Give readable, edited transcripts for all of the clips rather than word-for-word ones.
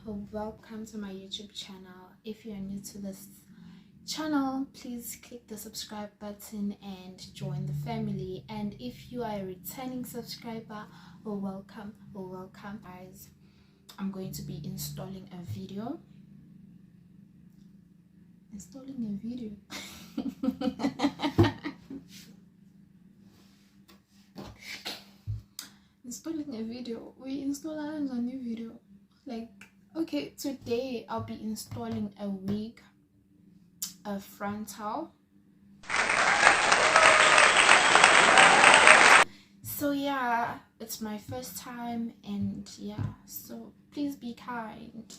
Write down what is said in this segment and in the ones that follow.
welcome to my YouTube channel. If you are new to this channel, please click the subscribe button and join the family. And if you are a returning subscriber, welcome guys. I'm going to be installing a video we install a new video. Like, okay, today I'll be installing a wig, a frontal. So yeah, it's my first time, and yeah, so please be kind.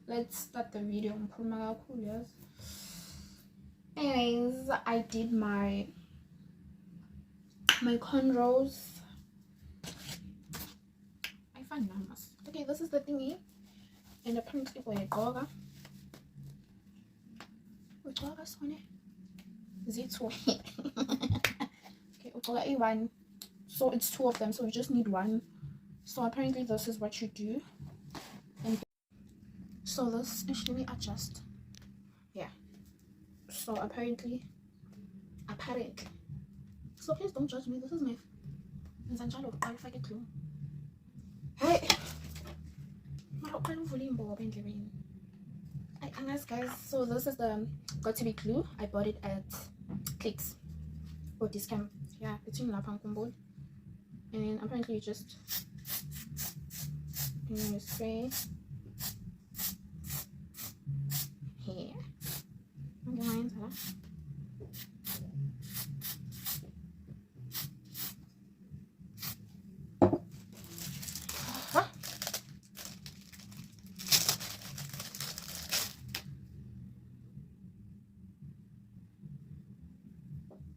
Let's start the video. Anyways, I did my cornrows. I find numbers. Okay, this is the thingy, and apparently we okay, one. So it's two of them, so you just need one. So apparently this is what you do. And so this, actually, let me adjust. Yeah, so apparently, so please don't judge me. This is my clue. Hey, guys, so this is the got to be glue. I bought it at Clicks or Discount. Yeah, between Lapang Kumbol. And then apparently you just spray here.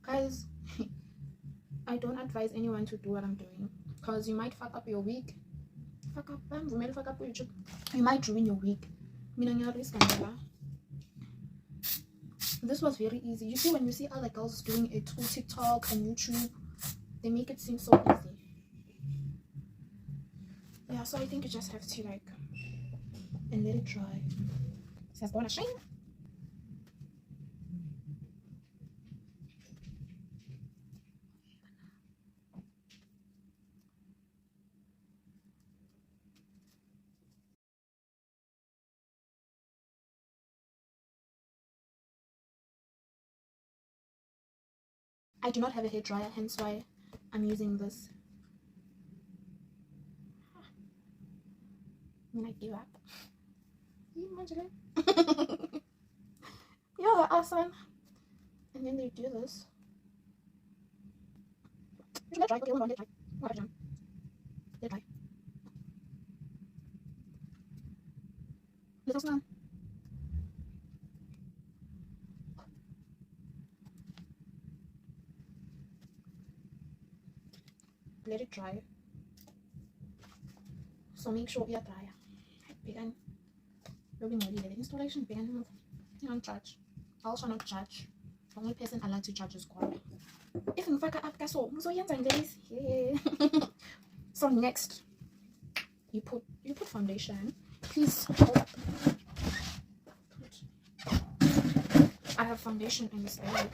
Guys, I don't advise anyone to do what I'm doing, because you might fuck up your wig. You might ruin your wig. This was very easy. You see, when you see other girls doing it through TikTok and YouTube, they make it seem so easy. Yeah, so I think you just have to and let it dry. So it's gonna shine. I do not have a hair dryer, hence why I'm using this. When I give up. Imagine. Yeah, awesome. And then they do this. Let it dry. Little sun. Let it dry. So make sure you're dry. Begin. The installation began. You don't judge. I also not judge. The only person allowed to judge is God. If you fuck up, so so next, you put foundation. Please hold up. I have foundation in this bag.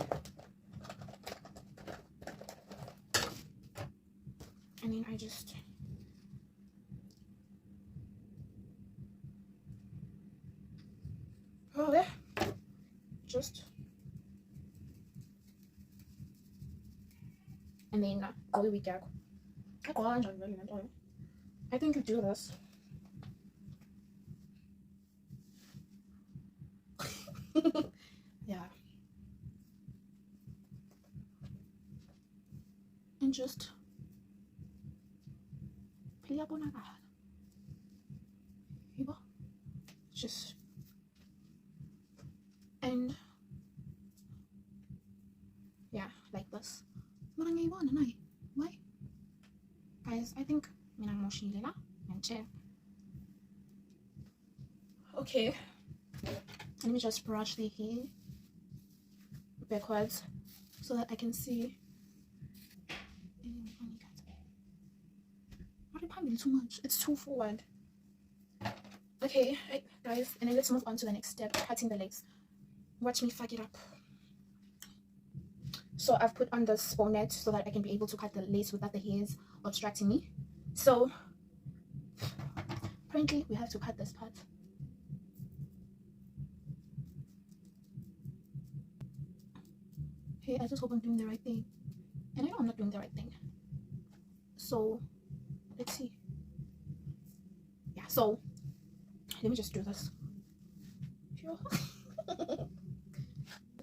And then I just there. And then I think you do this. Yeah. And just and yeah, like this. Why? Guys, I think okay, let me just brush the hair backwards so that I can see. Not too much, it's too forward. Okay, right, guys, and then let's move on to the next step, cutting the legs. Watch me fuck it up. So I've put on this bonnet so that I can be able to cut the lace without the hairs obstructing me. So apparently we have to cut this part. Hey, I just hope I'm doing the right thing, and I know I'm not doing the right thing. So let's see. Yeah, so let me just do this.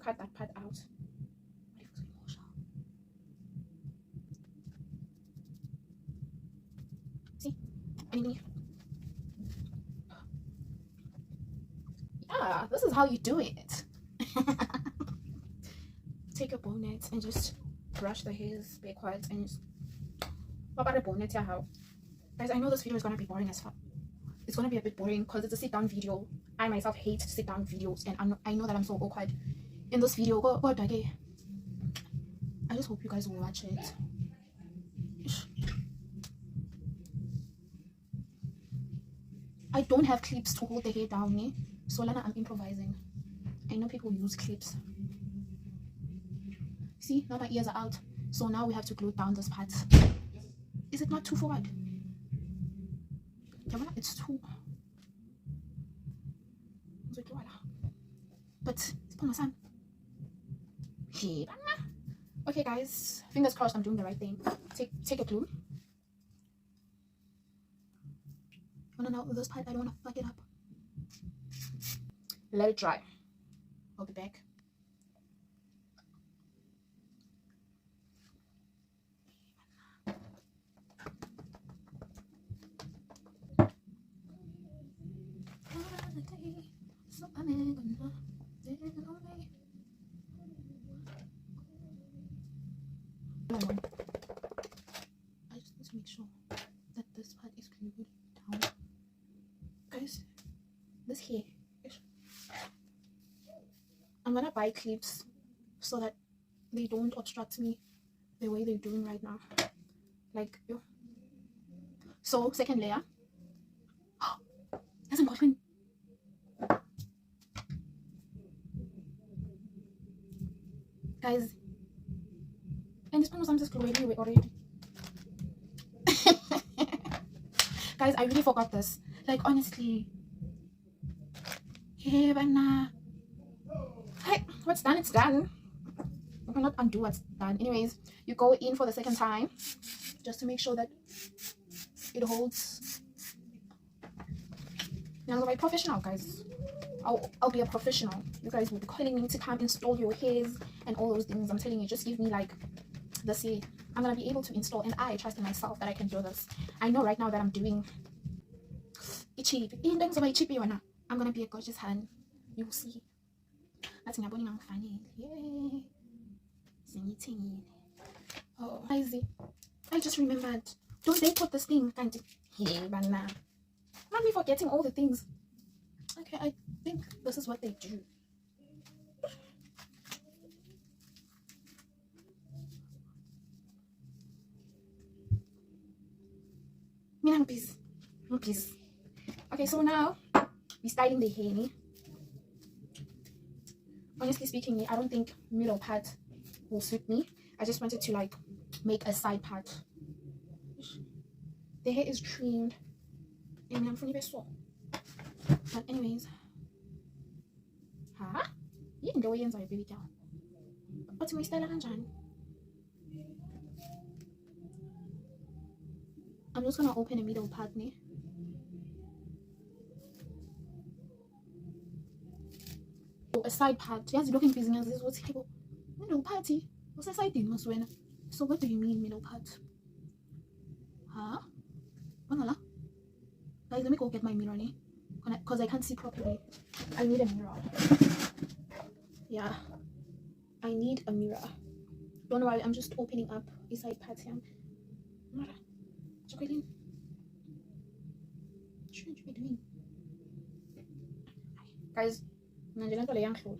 Cut that part out. See? Anyway. Yeah, this is how you do it. Take your bonnet and just brush the hairs backwards and just... What about a bonnet? Yeah, how? Guys, I know this video is gonna be boring as fuck. It's gonna be a bit boring because it's a sit-down video. I myself hate sit-down videos, and I know that I'm so awkward in this video. But okay, I just hope you guys will watch it. I don't have clips to hold the hair down, eh? So Lana, I'm improvising. I know people use clips. See, now my ears are out. So now we have to glue down this part. Is it not too forward? It's too... But okay guys, fingers crossed I'm doing the right thing. Take a glue. Oh no, this part I don't want to fuck it up. Let it dry. I'll be back. I just need to make sure that this part is glued down. Guys, this here, I'm gonna buy clips so that they don't obstruct me the way they're doing right now. Like, yo. So, second layer. That's important. Guys, and this one was just already. Guys, I really forgot this. Like, honestly. Hey, what's done, it's done. I cannot undo what's done. Anyways, you go in for the second time just to make sure that it holds. Now, I'm a professional, guys. I'll be a professional. You guys will be calling me to come install your hairs and all those things. I'm telling you, just give me like the say. I'm gonna be able to install, and I trust in myself that I can do this. I know right now that I'm doing cheap. I'm gonna be a gorgeous hand. You'll see. That's my body. I'm funny. Yay! Oh, I just remembered. Don't they put this thing? Not me forgetting all the things. Okay, I think this is what they do. Please. Okay, so now we're styling the hair. Honestly speaking, I don't think middle part will suit me. I just wanted to like make a side part. The hair is trimmed and I'm fully so. But anyways, the way ends are baby down. But my style I'm just gonna open a middle part. A side part. Yes, looking business is what's table. Middle party. What's a side thing must win? So what do you mean middle part? Guys, let me go get my mirror, because I can't see properly. I need a mirror. Yeah, I need a mirror. Don't worry, I'm just opening up a side part here. Jacqueline, what should you be doing? Guys, I'm going to young floor.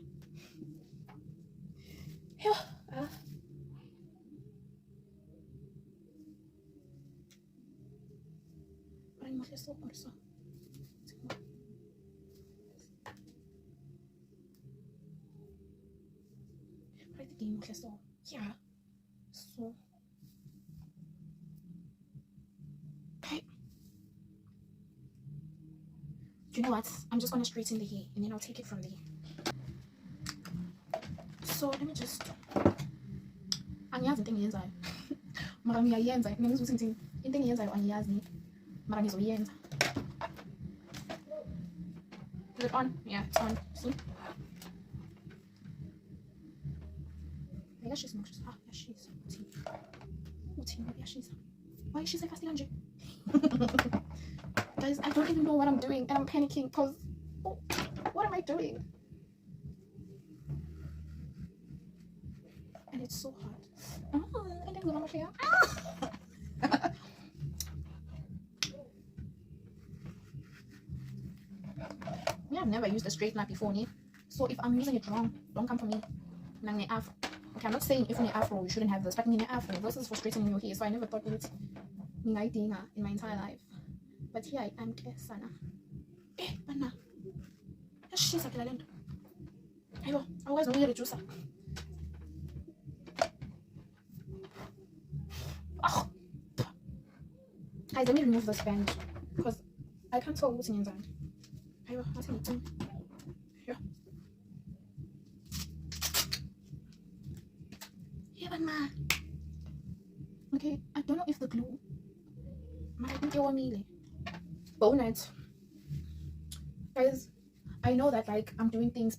play the game. Okay, so yeah. So okay. You know what? I'm just gonna straighten the hair and then I'll take it from there. So let me just angiyazi into engiyenzayo mara ngiyayenza ngiyangizwa ukuthi into engiyenzayo angiyazi mara ngizoyenza. Is it on? Yeah, it's on. See? Yashisa mangishisa. Ah, yashisa. Uthini yashisa. Why is she so fast kanje? Guys, I don't even know what I'm doing and I'm panicking because what am I doing? And it's so hot. Oh, and then go here. Yeah, I've never used a straight knot before, ne? So if I'm using it wrong, don't come for me. Afro. Okay, I'm not saying if in your afro you shouldn't have this, but in your afro, this is for straightening your hair. So I never thought it in my entire life. But here I am, sana. Bana. She's a killer. Ayo, I was going to juice. Oh. Guys, let me remove this band because I can't tell what's in inside. Ayo, what's in it? Yeah. Okay, I don't know if the glue might be mealy. Bonnet. Guys, I know that like I'm doing things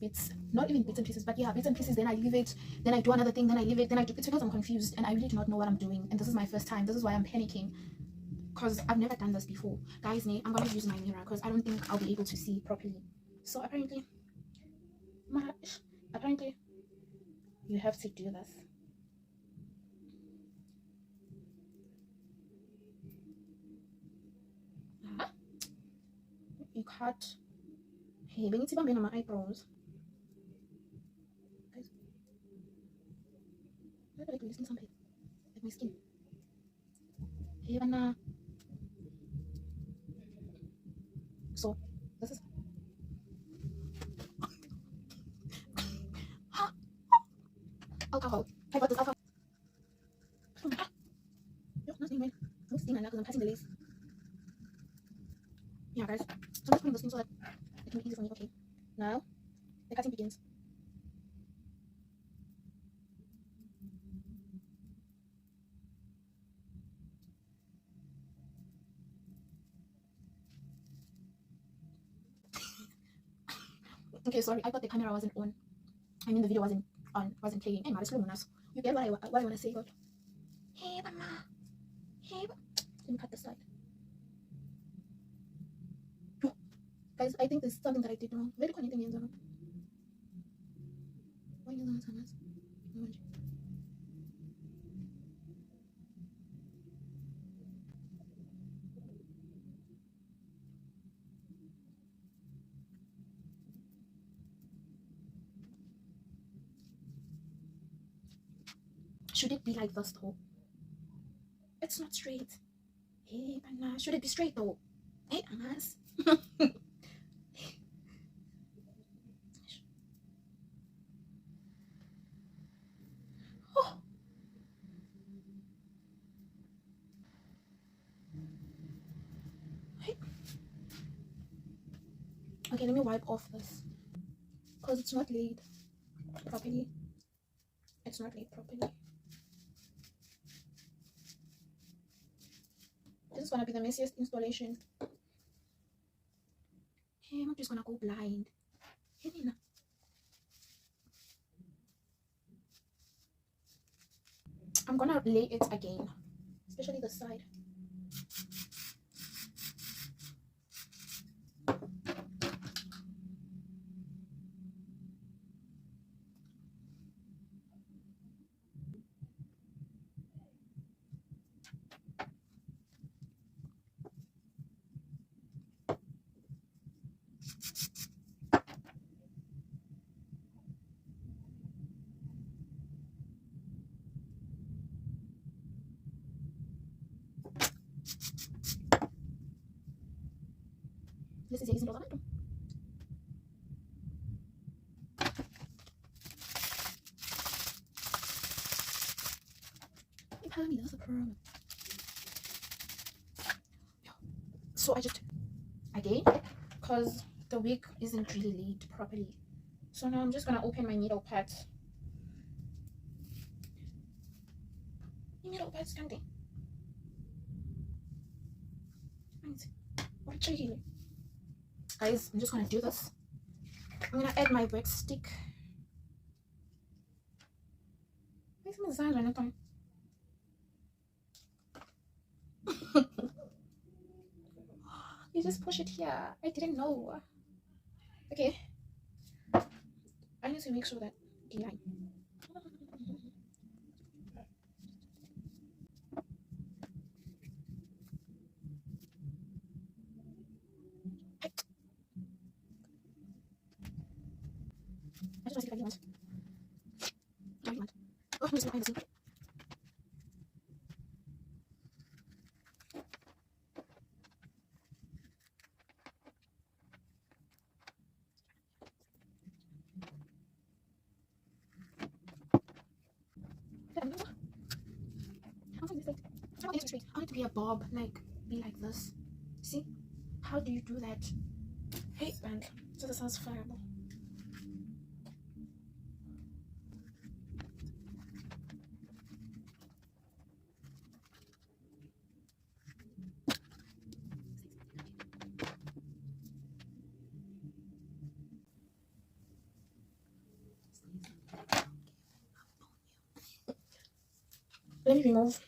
not even bits and pieces, but yeah, bits and pieces, then I leave it, then I do another thing, then I leave it, then I do it's because I'm confused and I really do not know what I'm doing, and this is my first time. This is why I'm panicking, because I've never done this before. Guys, I'm gonna use my mirror because I don't think I'll be able to see properly. So apparently you have to do this. You cut. Hey, we need to bump on my eyebrows. Guys, I feel like releasing something like my skin. Hey, Vanna. So this is alcohol. I got this alcohol. Yo, nothing, right? I'm sitting because I'm passing the lace. Yeah, guys. So I'm just putting this in so that it can be easy for me. Okay. Now the cutting begins. Okay, sorry, I thought the camera wasn't on. I mean the video wasn't on, wasn't playing. Hey, you get what I want to say, God. Hey, mama. Hey, let me cut the side. Guys, I think there's something that I did wrong. Very funny thing, should it be like this though? It's not straight. Hey, Anna, should it be straight though? Hey, Anna's. Okay, let me wipe off this because it's not laid properly. It's not laid properly. This is gonna be the messiest installation. Hey, I'm just gonna go blind. Hey, Nina. I'm gonna lay it again, especially the side. This is easy. telling me that's a problem. So again, because the wig isn't really laid properly. So now I'm just gonna open my needle pad. Needle pads candy. Guys, I'm just gonna do this. I'm gonna add my wax stick. You just push it here. I didn't know. Okay. I need to make sure that the line. I just want to see if I want. No, you want. Oh, I'm just behind the scene. I want it to be a bob, like be like this. See? How do you do that? Hey, band. So this sounds fireable. Let me remove.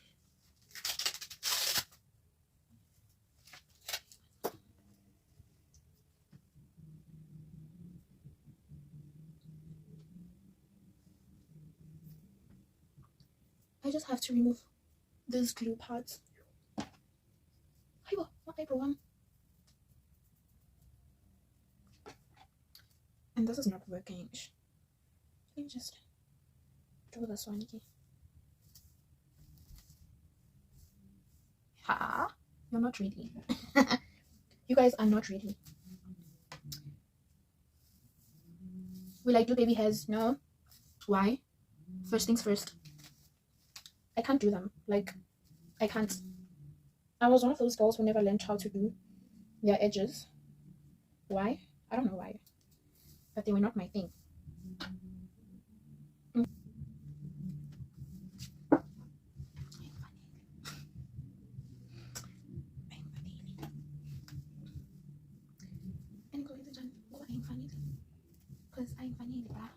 I just have to remove these glue parts. What paper one? And this is not working. Let me just do this one again. Ha! You're not ready. You guys are not ready. Will I do baby hairs? No. Why? First things first. I can't do them. Like, I can't. I was one of those girls who never learned how to do their edges. Why? I don't know why. But they were not my thing. Because I'm funny, bruh.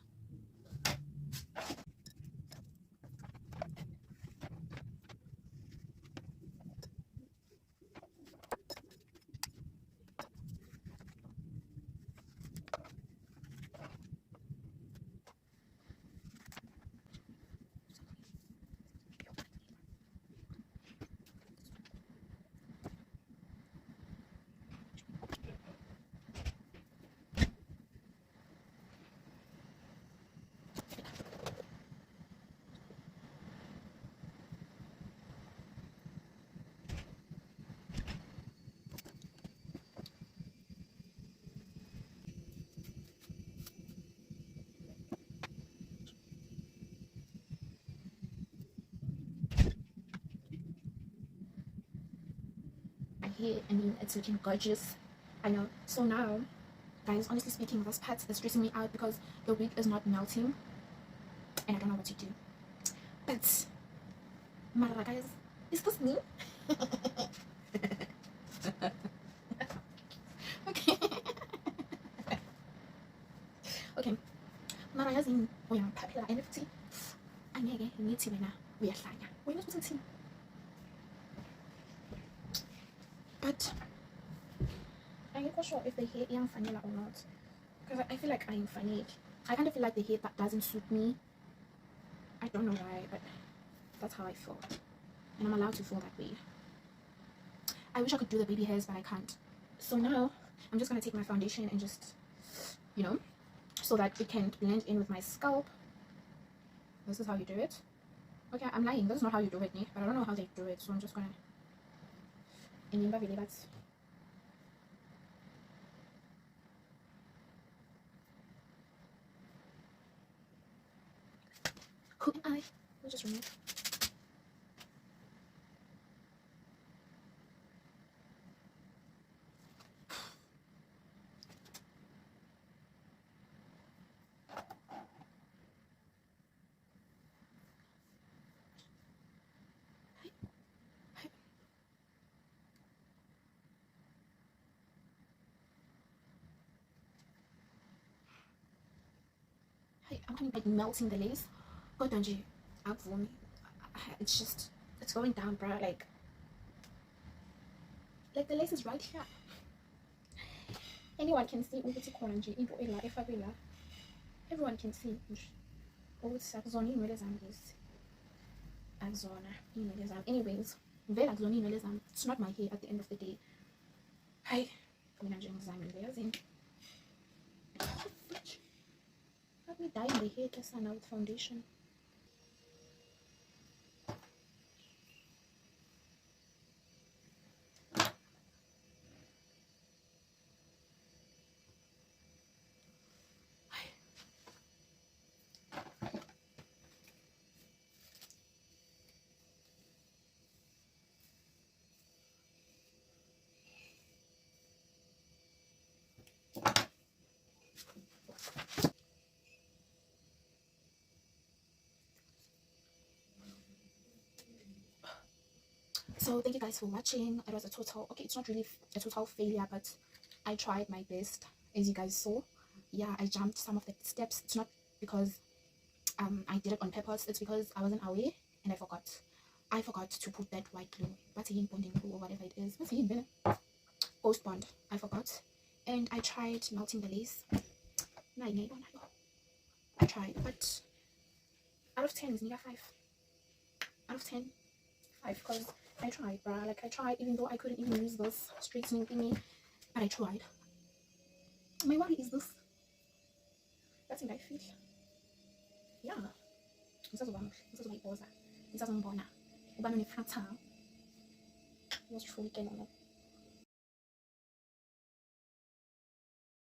I mean, it's looking gorgeous. I know. So now, guys, honestly speaking, this part is stressing me out because the wig is not melting and I don't know what to do. But, Mara, guys, is this me? Okay. Okay. Mara, as in, we are popular NFT. I need to now. We are fine. We're not supposed to see. But I'm not sure if the hair is vanilla or not, because I feel like I'm funny. I kind of feel like the hair that doesn't suit me. I don't know why, but that's how I feel, and I'm allowed to feel that way. I wish I could do the baby hairs, but I can't. So now I'm just gonna take my foundation and just, you know, so that it can blend in with my scalp. This is how you do it. Okay, I'm lying. This is not how you do it, but I don't know how they do it, so I'm just gonna. Who am I? We'll just remove. I'm coming like melting the lace. But don't you? It's just, it's going down, bro. Like the lace is right here. Anyone can see ukuthi khona nje into ela efakwe la. Everyone can see nje ukuthi akuzona inwele zami lezi. Akuzona inwele zami. Anyways, vele akuzona inwele zami. It's not my hair at the end of the day. Hayi, mina nje ngizamile yazini. Let me dye in the hair kesana with foundation. So thank you guys for watching. It was a total, okay, it's not really a total failure, but I tried my best, as you guys saw. Yeah, I jumped some of the steps. It's not because I did it on purpose. It's because I wasn't aware and I forgot to put that white glue, bonding glue or whatever it is. Post bond, I forgot. And I tried melting the lace. I tried, but out of 10 is near 5. Out of 10, 5, because I tried, bruh. Like, I tried, even though I couldn't even use this straightening thingy, but I tried. My worry is this. That's what I feel. Yeah. This is my posa. This is my bona. Ubano ni frontal. It was truly